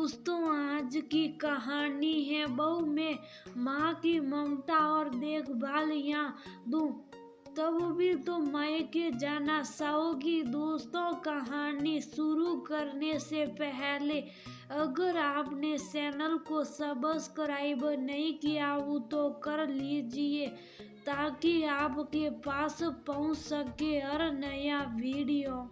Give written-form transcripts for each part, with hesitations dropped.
दोस्तों, आज की कहानी है बहू में माँ की ममता और देखभाल। यहाँ दूं तब भी तो मायके जाना चाहोगी। दोस्तों, कहानी शुरू करने से पहले अगर आपने चैनल को सब्सक्राइब नहीं किया हो तो कर लीजिए ताकि आपके पास पहुंच सके हर नया वीडियो।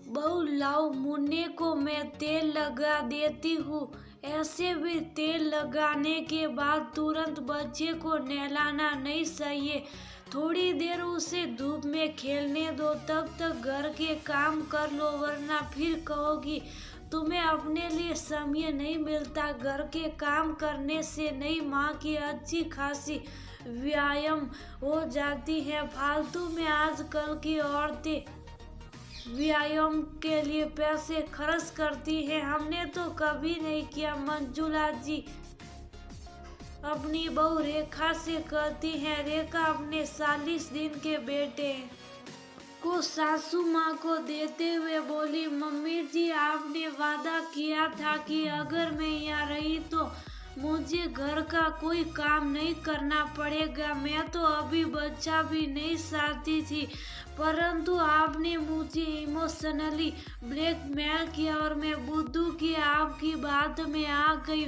बहू लाओ, मुन्ने को मैं तेल लगा देती हूँ। ऐसे भी तेल लगाने के बाद तुरंत बच्चे को नहलाना नहीं चाहिए। थोड़ी देर उसे धूप में खेलने दो, तब तक घर के काम कर लो, वरना फिर कहोगी तुम्हें अपने लिए समय नहीं मिलता। घर के काम करने से नहीं, माँ की अच्छी खासी व्यायाम हो जाती है। फालतू में आजकल की औरतें व्यायाम के लिए पैसे खर्च करती है, हमने तो कभी नहीं किया। मंजुला जी अपनी बहू रेखा से कहती है। रेखा अपने 40 दिन के बेटे को सासू माँ को देते हुए बोली, मम्मी जी आपने वादा किया था कि अगर मैं यहाँ रही तो मुझे घर का कोई काम नहीं करना पड़ेगा। मैं तो अभी बच्चा भी नहीं चाहती थी, परंतु आपने मुझे इमोशनली ब्लैकमेल किया और मैं बुद्धू की आपकी बात में आ गई।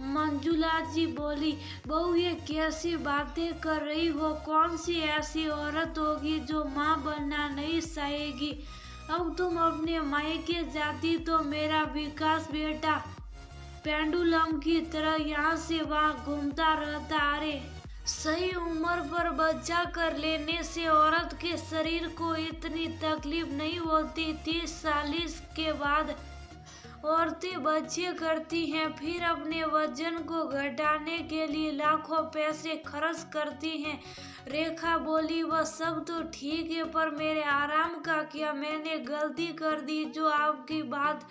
मंजुला जी बोली, बहू ये कैसी बातें कर रही हो? कौन सी ऐसी औरत होगी जो माँ बनना नहीं चाहेगी? अब तुम अपने मायके जाती तो मेरा विकास बेटा पेंडुलम की तरह यहाँ से वहाँ घूमता रहता। अरे सही उम्र पर बच्चा कर लेने से औरत के शरीर को इतनी तकलीफ नहीं होती। 30-40 के बाद औरतें बच्चे करती हैं, फिर अपने वजन को घटाने के लिए लाखों पैसे खर्च करती हैं। रेखा बोली, वह सब तो ठीक है, पर मेरे आराम का क्या? मैंने गलती कर दी जो आपकी बात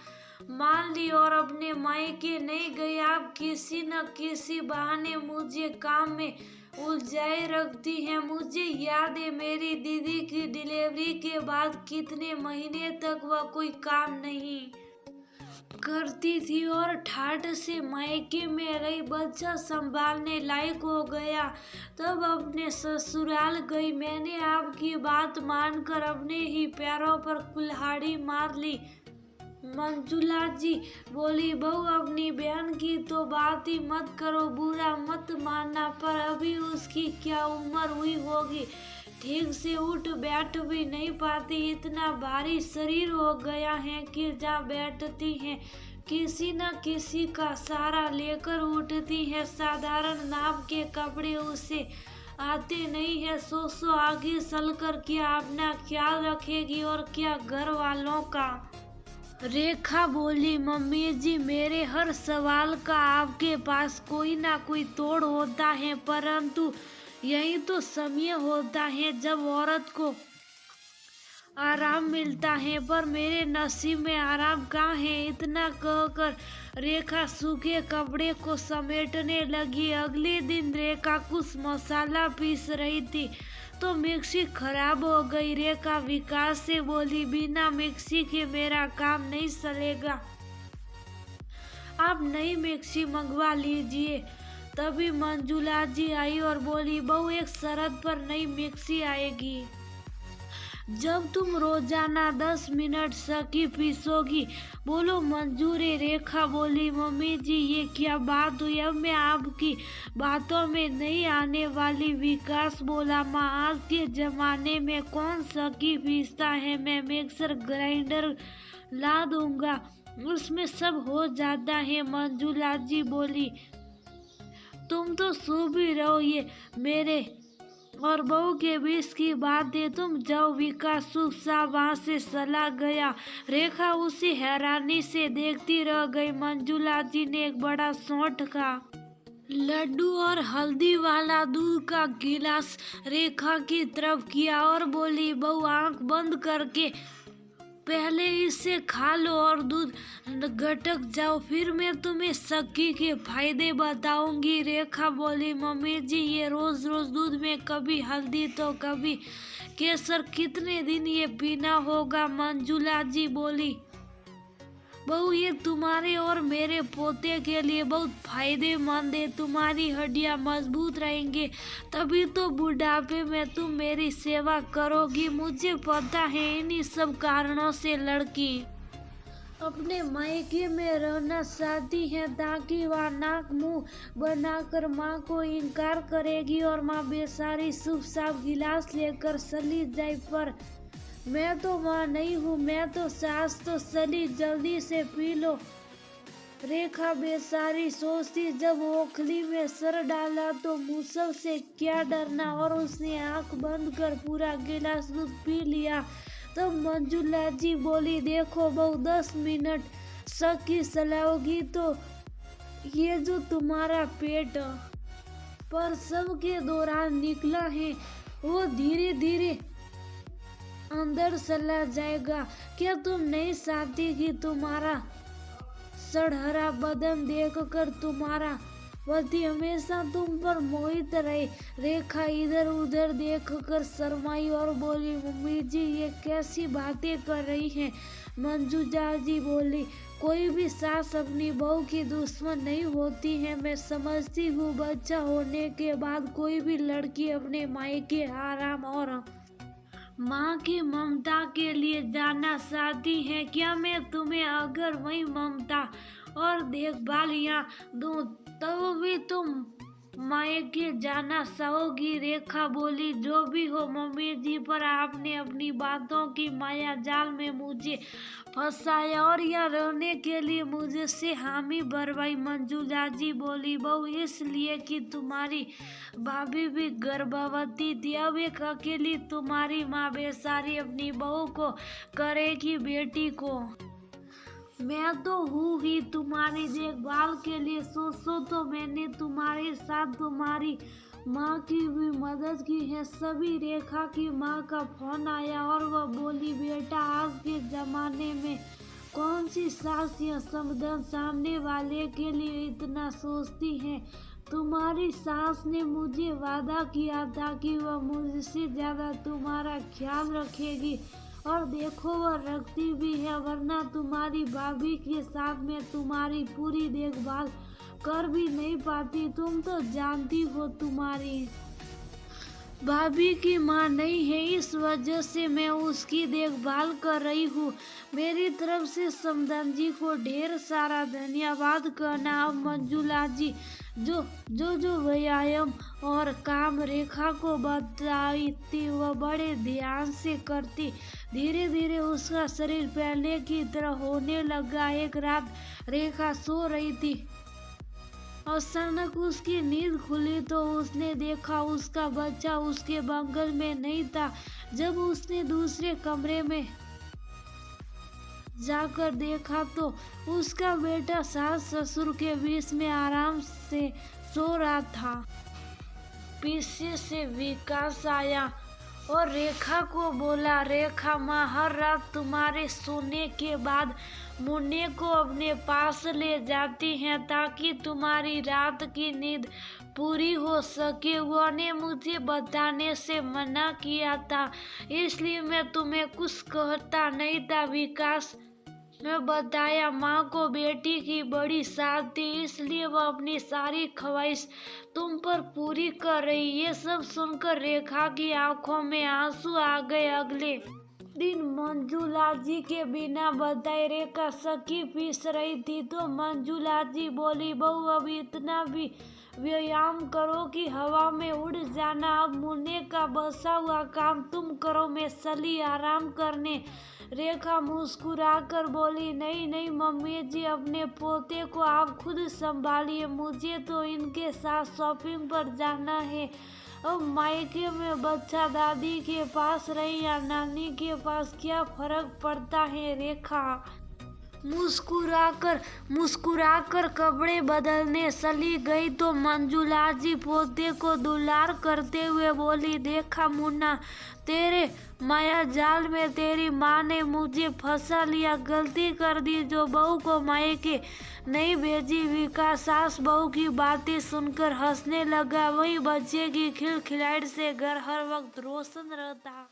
मान ली और अपने मायके नहीं गई। आप किसी न किसी बहाने मुझे काम में उलझाए रखती हैं। मुझे याद है मेरी दीदी की डिलीवरी के बाद कितने महीने तक वह कोई काम नहीं करती थी और ठाठ से मायके में रही। बच्चा संभालने लायक हो गया तब अपने ससुराल गई। मैंने आपकी बात मानकर अपने ही पैरों पर कुल्हाड़ी मार ली। मंजुला जी बोली, बहू अपनी बहन की तो बात ही मत करो, बुरा मत मानना, पर अभी उसकी क्या उम्र हुई होगी? ठीक से उठ बैठ भी नहीं पाती, इतना भारी शरीर हो गया है कि जहाँ बैठती हैं किसी न किसी का सहारा लेकर उठती है। साधारण नाप के कपड़े उसे आते नहीं है। सोचो आगे चलकर क्या अपना ख्याल रखेगी और क्या घर वालों का। रेखा बोली, मम्मी जी मेरे हर सवाल का आपके पास कोई ना कोई तोड़ होता है, परंतु यही तो समय होता है जब औरत को आराम मिलता है, पर मेरे नसीब में आराम कहाँ है? इतना कहकर रेखा सूखे कपड़े को समेटने लगी। अगले दिन रेखा कुछ मसाला पीस रही थी तो मिक्सी खराब हो गई। रेखा विकास से बोली, बिना मिक्सी के मेरा काम नहीं चलेगा, आप नई मिक्सी मंगवा लीजिए। तभी मंजुला जी आई और बोली, बहू एक शर्त पर नई मिक्सी आएगी, जब तुम रोजाना 10 मिनट सकी पीसोगी। बोलो मंजूर है? रेखा बोली, मम्मी जी ये क्या बात हुई? अब मैं आपकी बातों में नहीं आने वाली। विकास बोला, माँ आज के जमाने में कौन सकी पीसता है? मैं मिक्सर ग्राइंडर ला दूंगा, उसमें सब हो जाता है। मंजुला जी बोली, तुम तो सो भी रहो, ये मेरे और बहू के बीच की बात है, तुम जाओ। विकास चुपचाप वहाँ से चला गया। रेखा उसे हैरानी से देखती रह गई। मंजुला जी ने एक बड़ा सौंठ का लड्डू और हल्दी वाला दूध का गिलास रेखा की तरफ किया और बोली, बहू आंख बंद करके पहले इसे खा लो और दूध गटक जाओ, फिर मैं तुम्हें सकी के फायदे बताऊंगी। रेखा बोली, मम्मी जी ये रोज रोज दूध में कभी हल्दी तो कभी केसर, कितने दिन ये पीना होगा? मंजुला जी बोली, बहू ये तुम्हारे और मेरे पोते के लिए बहुत फायदेमंद है। तुम्हारी हड्डियां मजबूत रहेंगे, तभी तो बुढ़ापे में तुम मेरी सेवा करोगी। मुझे पता है इन्हीं सब कारणों से लड़की अपने मायके में रहना चाहती है, ताकि वह नाक मुंह बनाकर माँ को इनकार करेगी और माँ बेचारी शुभ साफ गिलास लेकर चली जाए। पर मैं तो माँ नहीं हूँ, मैं तो सास। तो चली जल्दी से पी लो। रेखा बेचारी सोचती, जब ओखली में सर डाला तो मूसल से क्या डरना, और उसने आंख बंद कर पूरा गिलास दूध पी लिया। तो मंजुला जी बोली, देखो बहू 10 मिनट सकी चलाओगी तो ये जो तुम्हारा पेट प्रसव के दौरान निकला है वो धीरे धीरे अंदर चला जाएगा। क्या तुम नहीं चाहती कि तुम्हारा सड़हरा बदन देखकर तुम्हारा पति हमेशा तुम पर मोहित रहे? रेखा इधर उधर देखकर शर्माई और बोली, मम्मी जी ये कैसी बातें कर रही हैं? मंजुला जी बोली, कोई भी सास अपनी बहू की दुश्मन नहीं होती है। मैं समझती हूँ बच्चा होने के बाद कोई भी लड़की अपने मायके आराम और माँ की ममता के लिए जाना चाहती है। क्या मैं तुम्हें अगर वही ममता और देखभाल यहाँ दूं तो भी तुम मायके जाना चाहोगी? रेखा बोली, जो भी हो मम्मी जी, पर आपने अपनी बातों की माया जाल में मुझे फंसाया और यहाँ रहने के लिए मुझे से हामी भरवाई। मंजुला जी बोली, बहू इसलिए कि तुम्हारी भाभी भी गर्भवती थी। अब एक अकेली तुम्हारी माँ बेचारी अपनी बहू को करेगी बेटी को। मैं तो हूँ ही तुम्हारी देखभाल के लिए। सोचो तो मैंने तुम्हारे साथ तुम्हारी माँ की भी मदद की है। सभी रेखा की माँ का फोन आया और वह बोली, बेटा आज के जमाने में कौन सी सास या समधन सामने वाले के लिए इतना सोचती है। तुम्हारी सास ने मुझे वादा किया था कि वह मुझसे ज्यादा तुम्हारा ख्याल रखेगी, और देखो वह रखती भी है, वरना तुम्हारी भाभी के साथ में तुम्हारी पूरी देखभाल कर भी नहीं पाती। तुम तो जानती हो तुम्हारी भाभी की माँ नहीं है, इस वजह से मैं उसकी देखभाल कर रही हूँ। मेरी तरफ से समधन जी को ढेर सारा धन्यवाद करना। अब मंजुला जी जो व्यायाम और काम रेखा को बताई थी वह बड़े ध्यान से करती। धीरे धीरे उसका शरीर पहले की तरह होने लगा। एक रात रेखा सो रही थी, अचानक उसकी नींद खुली तो उसने देखा उसका बच्चा उसके बगल में नहीं था। जब उसने दूसरे कमरे में जाकर देखा तो उसका बेटा सास ससुर के बीच में आराम से सो रहा था। पीछे से विकास आया और रेखा को बोला, रेखा माँ हर रात तुम्हारे सोने के बाद मुन्ने को अपने पास ले जाती हैं ताकि तुम्हारी रात की नींद पूरी हो सके। वो ने मुझे बताने से मना किया था, इसलिए मैं तुम्हें कुछ कहता नहीं था। विकास ने बताया, माँ को बेटी की बड़ी साथ थी, इसलिए वह अपनी सारी ख्वाहिश तुम पर पूरी कर रही। ये सब सुनकर रेखा की आंखों में आंसू आ गए। अगले दिन मंजुला जी के बिना बताए रेखा सखी पीस रही थी तो मंजुला जी बोली, बहू अब इतना भी व्यायाम करो कि हवा में उड़ जाना। अब मुन्ने का बसा हुआ काम तुम करो, मैं चली आराम करने। रेखा मुस्कुराकर बोली, नहीं नहीं मम्मी जी, अपने पोते को आप खुद संभालिए, मुझे तो इनके साथ शॉपिंग पर जाना है। अब मायके में बच्चा दादी के पास रहे या नानी के पास क्या फर्क पड़ता है। रेखा मुस्कुराकर कपड़े बदलने चली गई तो मंजुला जी पोते को दुलार करते हुए बोली, देखा मुन्ना, तेरे माया जाल में तेरी माँ ने मुझे फंसा लिया, गलती कर दी जो बहू को मायके नहीं भेजी। विकास सास बहू की बातें सुनकर हंसने लगा। वही बच्चे की खिलखिलाहट से घर हर वक्त रोशन रहता।